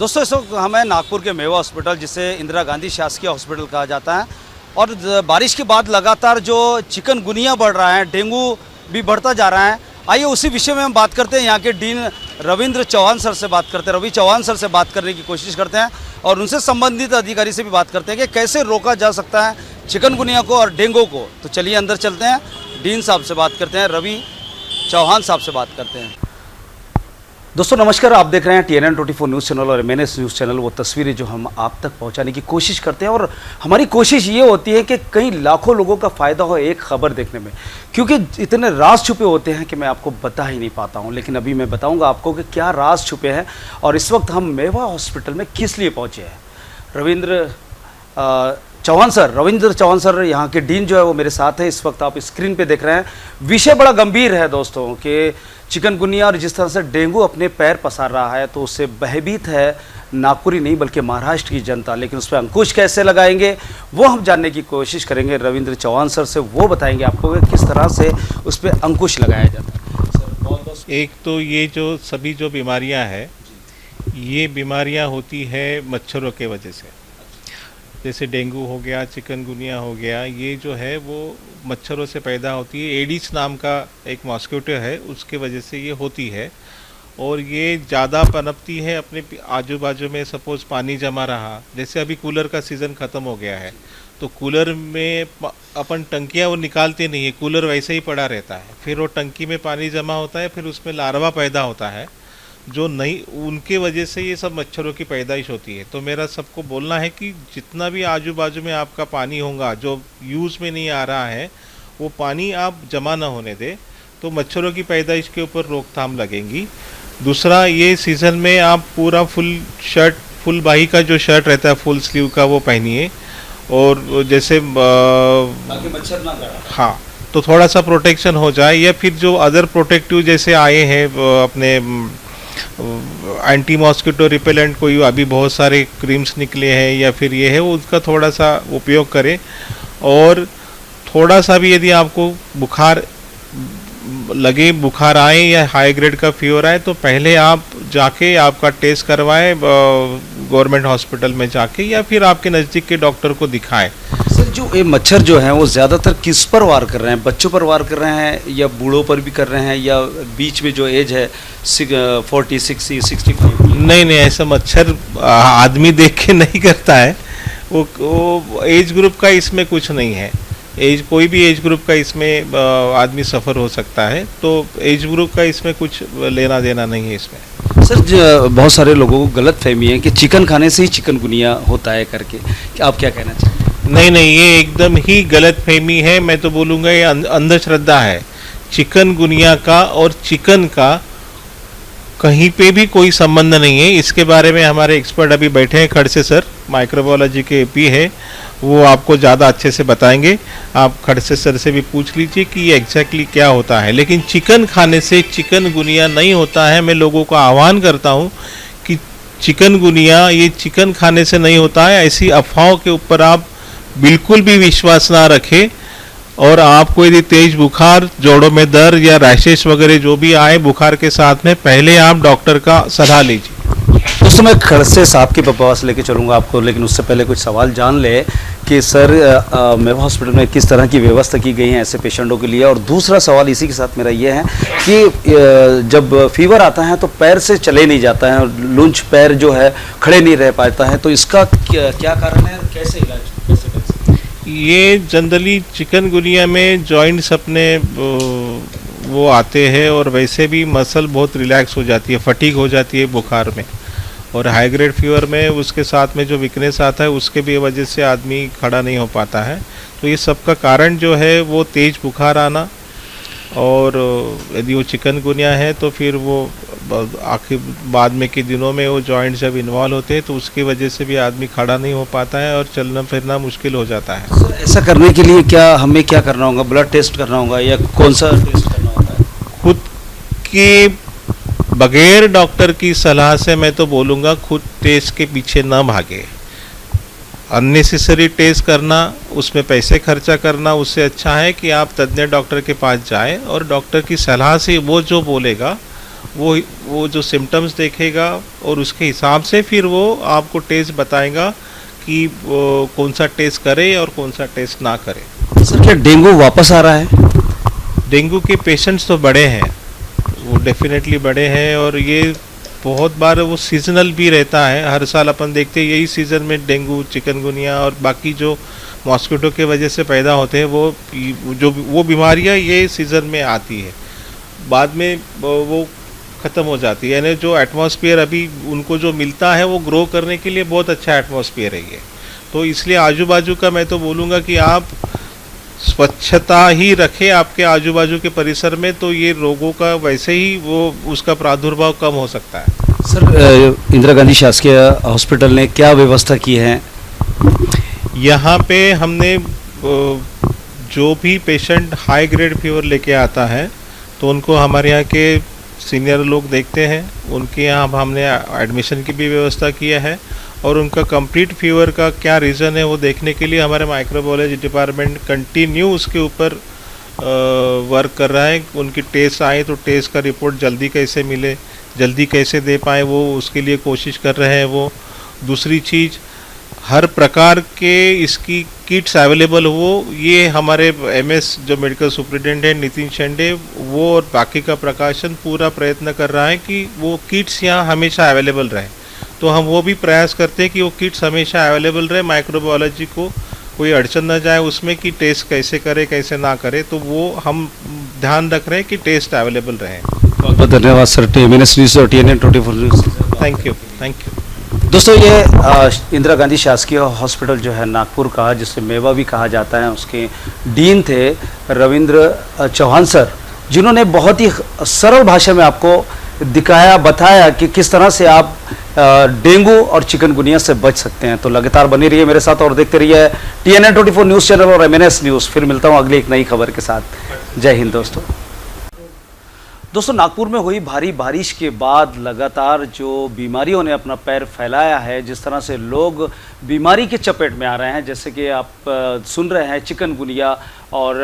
दोस्तों इस वक्त हमें नागपुर के मेवा हॉस्पिटल जिसे इंदिरा गांधी शासकीय हॉस्पिटल कहा जाता है और बारिश के बाद लगातार जो चिकनगुनिया बढ़ रहा है, डेंगू भी बढ़ता जा रहा है। आइए उसी विषय में हम बात करते हैं। यहाँ के डीन रविंद्र चौहान सर से बात करते हैं, रवि चौहान सर से बात करने की कोशिश करते हैं और उनसे संबंधित अधिकारी से भी बात करते हैं कि कैसे रोका जा सकता है चिकनगुनिया को और डेंगू को। तो चलिए अंदर चलते हैं, डीन साहब से बात करते हैं, रवि चौहान साहब से बात करते हैं। दोस्तों नमस्कार, आप देख रहे हैं TNN 24 न्यूज़ चैनल और MNS न्यूज़ चैनल। वो तस्वीरें जो हम आप तक पहुंचाने की कोशिश करते हैं और हमारी कोशिश ये होती है कि कई लाखों लोगों का फ़ायदा हो एक खबर देखने में, क्योंकि इतने राज छुपे होते हैं कि मैं आपको बता ही नहीं पाता हूं। लेकिन अभी मैं बताऊंगा आपको कि क्या राज छुपे हैं और इस वक्त हम मेवा हॉस्पिटल में किस लिए पहुँचे हैं। रविंद्र चौहान सर यहाँ के डीन जो है वो मेरे साथ है। इस वक्त आप स्क्रीन पे देख रहे हैं। विषय बड़ा गंभीर है दोस्तों कि चिकनगुनिया और जिस तरह से डेंगू अपने पैर पसार रहा है तो उससे भयभीत है नागपुरी नहीं बल्कि महाराष्ट्र की जनता। लेकिन उस पर अंकुश कैसे लगाएंगे वो हम जानने की कोशिश करेंगे। रविंद्र चौहान सर से वो बताएंगे आपको कि किस तरह से उस पर अंकुश लगाया जाता है। सर बहुत एक तो ये जो सभी जो बीमारियां हैं ये बीमारियां होती है मच्छरों के वजह से, जैसे डेंगू हो गया, चिकनगुनिया हो गया, ये जो है वो मच्छरों से पैदा होती है। एडिस नाम का एक मॉस्किटो है, उसके वजह से ये होती है और ये ज़्यादा पनपती है अपने आजू बाजू में। सपोज़ पानी जमा रहा, जैसे अभी कूलर का सीज़न ख़त्म हो गया है तो कूलर में अपन टंकियाँ वो निकालते नहीं है, कूलर वैसे ही पड़ा रहता है। फिर वो टंकी में पानी जमा होता है, फिर उसमें लार्वा पैदा होता है जो नहीं, उनके वजह से ये सब मच्छरों की पैदाइश होती है। तो मेरा सबको बोलना है कि जितना भी आजू बाजू में आपका पानी होगा जो यूज़ में नहीं आ रहा है वो पानी आप जमा ना होने दें, तो मच्छरों की पैदाइश के ऊपर रोकथाम लगेंगी। दूसरा, ये सीज़न में आप पूरा फुल शर्ट, फुल बाही का जो शर्ट रहता है फुल स्लीव का वो पहनिए और जैसे मच्छर ना काटे। हाँ, तो थोड़ा सा प्रोटेक्शन हो जाए। या फिर जो अदर प्रोटेक्टिव जैसे आए हैं अपने एंटी मॉस्किटो रिपेलेंट, कोई अभी बहुत सारे क्रीम्स निकले हैं या फिर ये है, उसका थोड़ा सा उपयोग करें। और थोड़ा सा भी यदि आपको बुखार लगे, बुखार आए या हाई ग्रेड का फीवर आए तो पहले आप जाके आपका टेस्ट करवाएं गवर्नमेंट हॉस्पिटल में जाके, या फिर आपके नज़दीक के डॉक्टर को दिखाएं। सर जो ये मच्छर जो हैं वो ज़्यादातर किस पर वार कर रहे हैं? बच्चों पर वार कर रहे हैं या बूढ़ों पर भी कर रहे हैं या बीच में जो एज है 40, 60, 65? नहीं, ऐसा मच्छर आदमी देख के नहीं करता है। वो एज ग्रुप का इसमें कुछ नहीं है। कोई भी एज ग्रुप का इसमें आदमी सफ़र हो सकता है, तो एज ग्रुप का इसमें कुछ लेना देना नहीं है इसमें। सर बहुत सारे लोगों को गलत फहमी है कि चिकन खाने से ही चिकनगुनिया होता है करके, आप क्या कहना चाहते हैं? नहीं, ये एकदम ही गलत फहमी है। मैं तो बोलूँगा ये अंधश्रद्धा है। चिकनगुनिया का और चिकन का कहीं पे भी कोई संबंध नहीं है। इसके बारे में हमारे एक्सपर्ट अभी बैठे हैं, खड़से सर, माइक्रोबायोलॉजी के AP है, वो आपको ज़्यादा अच्छे से बताएंगे। आप खड़से सर से भी पूछ लीजिए कि ये एग्जैक्टली क्या होता है। लेकिन चिकन खाने से चिकनगुनिया नहीं होता है। मैं लोगों को आह्वान करता हूँ कि चिकनगुनिया ये चिकन खाने से नहीं होता है। ऐसी अफवाहों के ऊपर आप बिल्कुल भी विश्वास ना रखें। और आपको यदि तेज बुखार, जोड़ों में दर्द या रैशेस वगैरह जो भी आए बुखार के साथ में, पहले आप डॉक्टर का सलाह लीजिए। दोस्तों मैं खड़से साहब के पास लेके चलूँगा आपको, लेकिन उससे पहले कुछ सवाल जान ले कि सर मेवा हॉस्पिटल में किस तरह की व्यवस्था की गई है ऐसे पेशेंटों के लिए। और दूसरा सवाल इसी के साथ मेरा ये है कि जब फीवर आता है तो पैर से चले नहीं जाता है, लूंज पैर जो है खड़े नहीं रह पाता है, तो इसका क्या कारण है, कैसे इलाज कैसे कर सकते हैं? ये जनरली चिकनगुनिया में जॉइंट्स अपने वो आते हैं और वैसे भी मसल बहुत रिलैक्स हो जाती है, फटीग हो जाती है बुखार में, और हाई ग्रेड फीवर में उसके साथ में जो वीकनेस आता है उसके भी वजह से आदमी खड़ा नहीं हो पाता है। तो ये सब का कारण जो है वो तेज़ बुखार आना, और यदि वो चिकनगुनिया है तो फिर वो आखिर बाद में के दिनों में वो जॉइंट जब इन्वॉल्व होते हैं तो उसकी वजह से भी आदमी खड़ा नहीं हो पाता है और चलना फिरना मुश्किल हो जाता है। सर ऐसा करने के लिए हमें क्या करना होगा? ब्लड टेस्ट करना होगा या कौन सा टेस्ट करना होगा? खुद के बगैर डॉक्टर की सलाह से मैं तो बोलूँगा खुद टेस्ट के पीछे ना भागे। अननेसेसरी टेस्ट करना, उसमें पैसे खर्चा करना, उससे अच्छा है कि आप तज्ञ डॉक्टर के पास जाएं और डॉक्टर की सलाह से वो जो बोलेगा वो जो सिम्टम्स देखेगा और उसके हिसाब से फिर वो आपको टेस्ट बताएगा कि वो कौन सा टेस्ट करे और कौन सा टेस्ट ना करे। सर क्या डेंगू वापस आ रहा है? डेंगू के पेशेंट्स तो बड़े हैं, वो डेफिनेटली बड़े हैं, और ये बहुत बार वो सीजनल भी रहता है। हर साल अपन देखते हैं यही सीज़न में डेंगू, चिकनगुनिया और बाकी जो मॉस्किटो के वजह से पैदा होते हैं वो बीमारियां ये सीज़न में आती है, बाद में वो ख़त्म हो जाती है। यानी जो एटमॉस्फेयर अभी उनको जो मिलता है वो ग्रो करने के लिए बहुत अच्छा एटमॉस्फेयर है ये। तो इसलिए आजू बाजू का मैं तो बोलूँगा कि आप स्वच्छता ही रखें आपके आजू बाजू के परिसर में, तो ये रोगों का वैसे ही वो उसका प्रादुर्भाव कम हो सकता है। सर इंदिरा गांधी शासकीय हॉस्पिटल ने क्या व्यवस्था की है? यहाँ पे हमने जो भी पेशेंट हाई ग्रेड फीवर लेके आता है तो उनको हमारे यहाँ के सीनियर लोग देखते हैं, उनके यहाँ हमने एडमिशन की भी व्यवस्था किया है, और उनका कंप्लीट फीवर का क्या रीज़न है वो देखने के लिए हमारे माइक्रोबायोलॉजी डिपार्टमेंट कंटिन्यू उसके ऊपर वर्क कर रहा है। उनकी टेस्ट आए तो टेस्ट का रिपोर्ट जल्दी कैसे मिले, जल्दी कैसे दे पाए, वो उसके लिए कोशिश कर रहे हैं वो। दूसरी चीज़, हर प्रकार के इसकी किट्स अवेलेबल हो, ये हमारे एमएस जो मेडिकल सुपरिटेंडेंट है नितिन शेंडे, वो और बाकी का प्रकाशन पूरा प्रयत्न कर रहा है कि वो किट्स यहाँ हमेशा अवेलेबल रहे। तो हम वो भी प्रयास करते हैं कि वो किट्स हमेशा अवेलेबल रहे, माइक्रोबायोलॉजी को कोई अड़चन ना जाए उसमें कि टेस्ट कैसे करे कैसे ना करे, तो वो हम ध्यान रख रहे हैं कि टेस्ट अवेलेबल रहे। बहुत बहुत धन्यवाद सर, TMNS न्यूज़ और TNN24 न्यूज़। Thank you. दोस्तों ये इंदिरा गांधी शासकीय हॉस्पिटल जो है नागपुर का, जिसे मेवा भी कहा जाता है, उसके डीन थे रविंद्र चौहान सर, जिन्होंने बहुत ही सरल भाषा में आपको दिखाया, बताया कि किस तरह से आप डेंगू और चिकनगुनिया से बच सकते हैं। तो लगातार बने रहिए मेरे साथ और देखते रहिए TNN24 न्यूज़ चैनल और MNS न्यूज़। फिर मिलता हूँ अगली एक नई खबर के साथ। जय हिंद दोस्तों, नागपुर में हुई भारी बारिश के बाद लगातार जो बीमारियों ने अपना पैर फैलाया है, जिस तरह से लोग बीमारी के चपेट में आ रहे हैं, जैसे कि आप सुन रहे हैं चिकनगुनिया और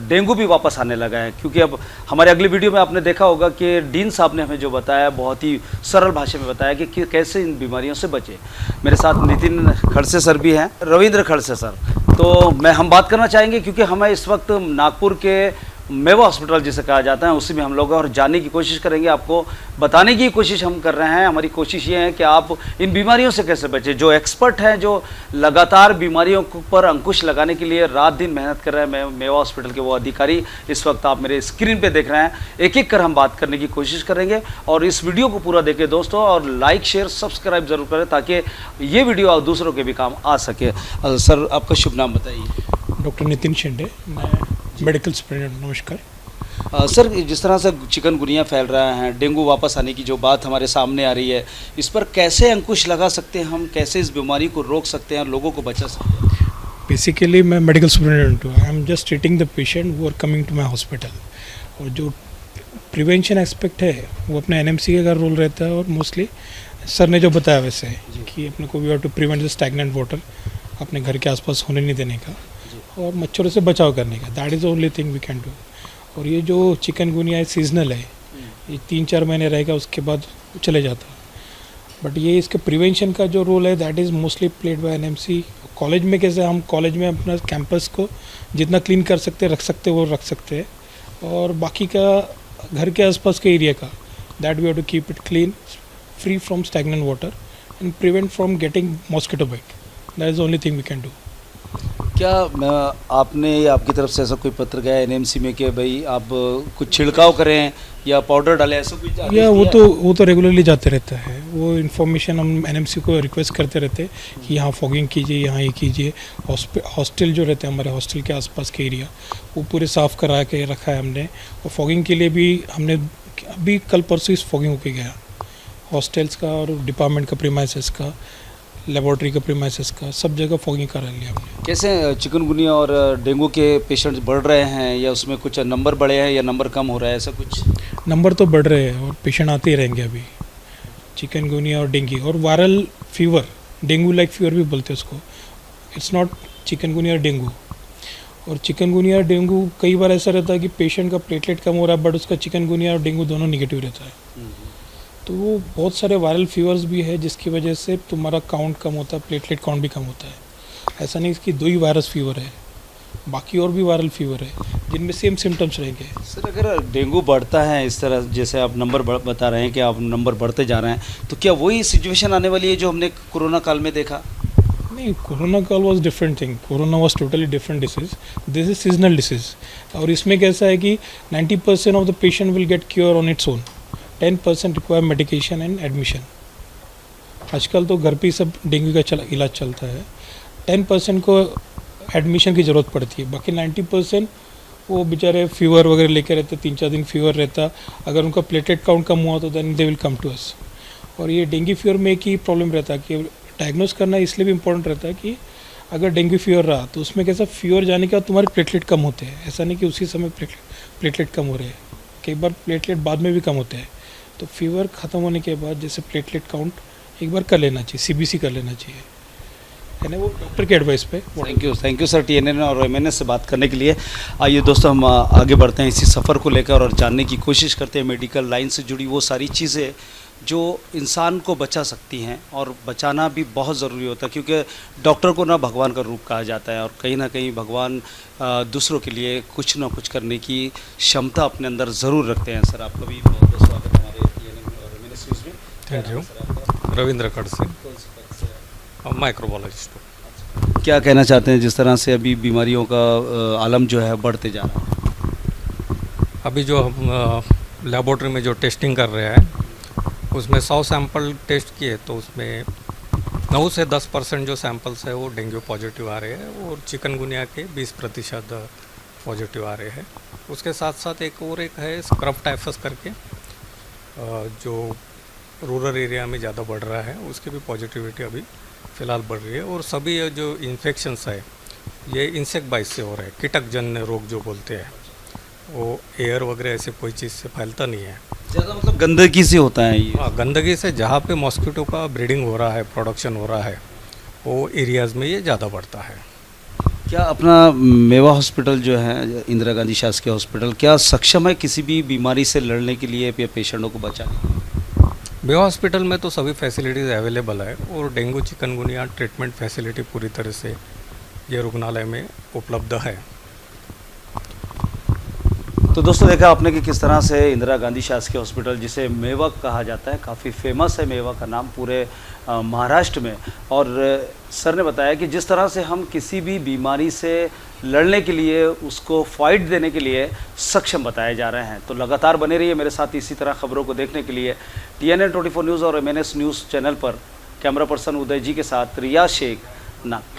डेंगू भी वापस आने लगा है। क्योंकि अब हमारे अगली वीडियो में आपने देखा होगा कि डीन साहब ने हमें जो बताया, बहुत ही सरल भाषा में बताया कि कैसे इन बीमारियों से बचे। मेरे साथ नितिन खड़से सर भी हैं, रविंद्र खड़से सर। तो हम बात करना चाहेंगे क्योंकि हमें इस वक्त नागपुर के मेवा हॉस्पिटल जिसे कहा जाता है उसी में हम लोग और जानने की कोशिश करेंगे, आपको बताने की कोशिश हम कर रहे हैं। हमारी कोशिश ये है कि आप इन बीमारियों से कैसे बचें। जो एक्सपर्ट हैं, जो लगातार बीमारियों पर अंकुश लगाने के लिए रात दिन मेहनत कर रहे हैं मेवा हॉस्पिटल के वो अधिकारी, इस वक्त आप मेरे स्क्रीन पे देख रहे हैं। एक एक कर हम बात करने की कोशिश करेंगे और इस वीडियो को पूरा देखें दोस्तों, और लाइक शेयर सब्सक्राइब जरूर करें ताकि ये वीडियो दूसरों के भी काम आ सके। सर आपका शुभ नाम बताइए। डॉक्टर नितिन शेंडे, मैं मेडिकल सुपरिटेंडेंट। नमस्कार सर, जिस तरह से चिकनगुनिया फैल रहा है, डेंगू वापस आने की जो बात हमारे सामने आ रही है, इस पर कैसे अंकुश लगा सकते हैं हम, कैसे इस बीमारी को रोक सकते हैं और लोगों को बचा सकते हैं? बेसिकली मैं मेडिकल सुपरिटेंडेंट हूँ। I am just treating the patient who are coming to my hospital. और जो प्रिवेंशन एस्पेक्ट है वो अपने NMC का रोल रहता है, और मोस्टली सर ने जो बताया वैसे कि अपने को we have to prevent the stagnant water, अपने घर के आसपास होने नहीं देने का और मच्छरों से बचाव करने का। That is only thing we can do. और ये जो चिकनगुनिया सीजनल है, ये 3-4 महीने रहेगा, उसके बाद चले जाता है। बट ये इसके प्रिवेंशन का जो रोल है that is mostly played by NMC। College में कैसे हम कॉलेज में अपना कैंपस को जितना क्लीन कर सकते रख सकते वो रख सकते हैं, और बाकी का घर के आसपास के एरिया का that we have to keep it clean, free from stagnant water and prevent from getting mosquito bite. That is only thing we can do. क्या आपने आपकी तरफ से ऐसा कोई पत्र गया NMC में कि भाई आप कुछ छिड़काव करें या पाउडर डालें, ऐसा कुछ? या वो तो रेगुलरली जाते रहता है, वो इन्फॉर्मेशन हम NMC को रिक्वेस्ट करते रहते हैं कि यहाँ फॉगिंग कीजिए, यहाँ ये कीजिए। हॉस्टल जो रहते हैं हमारे हॉस्टल के आसपास के एरिया, वो पूरे साफ़ करा के रखा है हमने। और फॉगिंग के लिए भी हमने अभी कल परसों इस फॉगिंग होके गया, हॉस्टल्स का और डिपार्टमेंट का प्रीमाइसेस का, लेबॉर्ट्री का प्रीमाइसेस का, सब जगह फॉगिंग करा लिया हमने। कैसे चिकनगुनिया और डेंगू के पेशेंट्स बढ़ रहे हैं, या उसमें कुछ नंबर बढ़े हैं या नंबर कम हो रहा है, ऐसा कुछ? नंबर तो बढ़ रहे हैं और पेशेंट आते ही रहेंगे अभी। चिकनगुनिया और डेंगू और viral fever, dengue like fever भी बोलते हैं उसको। इट्स नॉट चिकनगुनिया और डेंगू। और चिकनगुनिया और डेंगू कई बार ऐसा रहता है कि पेशेंट का प्लेटलेट कम हो रहा है, बट उसका चिकनगुनिया और डेंगू दोनों निगेटिव रहता है। तो बहुत सारे वायरल फीवर्स भी है जिसकी वजह से तुम्हारा काउंट कम होता है, प्लेटलेट काउंट भी कम होता है। ऐसा नहीं कि 2 ही वायरस फीवर है, बाकी और भी वायरल फीवर है जिनमें सेम सिम्टम्स रहेंगे। सर अगर डेंगू बढ़ता है इस तरह जैसे आप नंबर बता रहे हैं कि आप नंबर बढ़ते जा रहे हैं, तो क्या वही सिचुएशन आने वाली है जो हमने कोरोना काल में देखा? नहीं, कोरोना काल was different thing, corona was totally different disease, this is seasonal disease. और इसमें कैसा है कि 90% of the patient will get cure on its own, 10% require medication and admission. आजकल तो घर पे ही सब डेंगू का इलाज चलता है, 10% को एडमिशन की ज़रूरत पड़ती है, बाकी 90% वो बेचारे फीवर वगैरह लेके रहते, 3-4 दिन फीवर रहता, अगर उनका प्लेटलेट काउंट कम हुआ तो then they will come to us. और ये डेंगू फीवर में एक ही प्रॉब्लम रहता है कि डायग्नोस करना इसलिए भी इम्पोर्टेंट रहता है कि अगर डेंगू फीवर रहा तो उसमें कैसा फीवर जाने के बाद तुम्हारे प्लेटलेट कम होते हैं, ऐसा नहीं कि उसी समय प्लेटलेट कम हो रहे हैं, कई बार प्लेटलेट बाद में भी कम होते हैं। तो फीवर ख़त्म होने के बाद जैसे प्लेटलेट काउंट एक बार कर लेना चाहिए, सीबीसी कर लेना चाहिए, है ना, वो डॉक्टर के एडवाइस पे। थैंक यू सर टीएनएन और एमएनएस से बात करने के लिए। आइए दोस्तों हम आगे बढ़ते हैं इसी सफ़र को लेकर और जानने की कोशिश करते हैं मेडिकल लाइन से जुड़ी वो सारी चीज़ें जो इंसान को बचा सकती हैं, और बचाना भी बहुत ज़रूरी होता है क्योंकि डॉक्टर को ना भगवान का रूप कहा जाता है, और कहीं ना कहीं भगवान दूसरों के लिए कुछ ना कुछ करने की क्षमता अपने अंदर ज़रूर रखते हैं। सर आपका भी बहुत बहुत स्वागत है हमारे टीएनएन और एमएनएस न्यूज़ में। Thank you. रविंद्र कड़ सिंह, माइक्रोबायोलॉजिस्ट। क्या कहना चाहते हैं जिस तरह से अभी बीमारियों का आलम जो है बढ़ते जा रहा है? अभी जो हम लेबोरेटरी में जो टेस्टिंग कर रहे हैं उसमें 100 सैंपल टेस्ट किए तो उसमें 9 से 10% जो सैंपल्स है वो डेंगू पॉजिटिव आ रहे हैं और चिकनगुनिया के 20% पॉजिटिव आ रहे हैं। उसके साथ साथ एक है स्क्रब टाइफस करके जो रूरल एरिया में ज़्यादा बढ़ रहा है, उसकी भी पॉजिटिविटी अभी फ़िलहाल बढ़ रही है। और सभी ये जो इन्फेक्शंस है ये इंसेक्ट बाइट से हो रहे हैं, कीटकजन्य रोग जो बोलते हैं, वो एयर वगैरह ऐसे कोई चीज़ से फैलता नहीं है, ज़्यादा मतलब गंदगी से होता है ये। हाँ, गंदगी से जहाँ पे मॉस्किटो का ब्रीडिंग हो रहा है, प्रोडक्शन हो रहा है, वो एरियाज़ में ये ज़्यादा बढ़ता है। क्या अपना मेवा हॉस्पिटल जो है इंदिरा गांधी शासकीय हॉस्पिटल क्या सक्षम है किसी भी बीमारी से लड़ने के लिए या पेशेंटों को बचाने के लिए? मेवा हॉस्पिटल में तो सभी फैसिलिटीज़ अवेलेबल है और डेंगू चिकनगुनिया ट्रीटमेंट फैसिलिटी पूरी तरह से ये रुग्णालय में उपलब्ध है। तो दोस्तों देखा आपने कि किस तरह से इंदिरा गांधी शासकीय हॉस्पिटल, जिसे मेवक कहा जाता है, काफ़ी फेमस है मेवा का नाम पूरे महाराष्ट्र में। और सर ने बताया कि जिस तरह से हम किसी भी बीमारी से लड़ने के लिए, उसको फाइट देने के लिए सक्षम बताए जा रहे हैं। तो लगातार बने रहिए मेरे साथ इसी तरह खबरों को देखने के लिए TNN 24 न्यूज़ और MNS न्यूज़ चैनल पर। कैमरा पर्सन उदय जी के साथ रियाज शेख, नागपुर।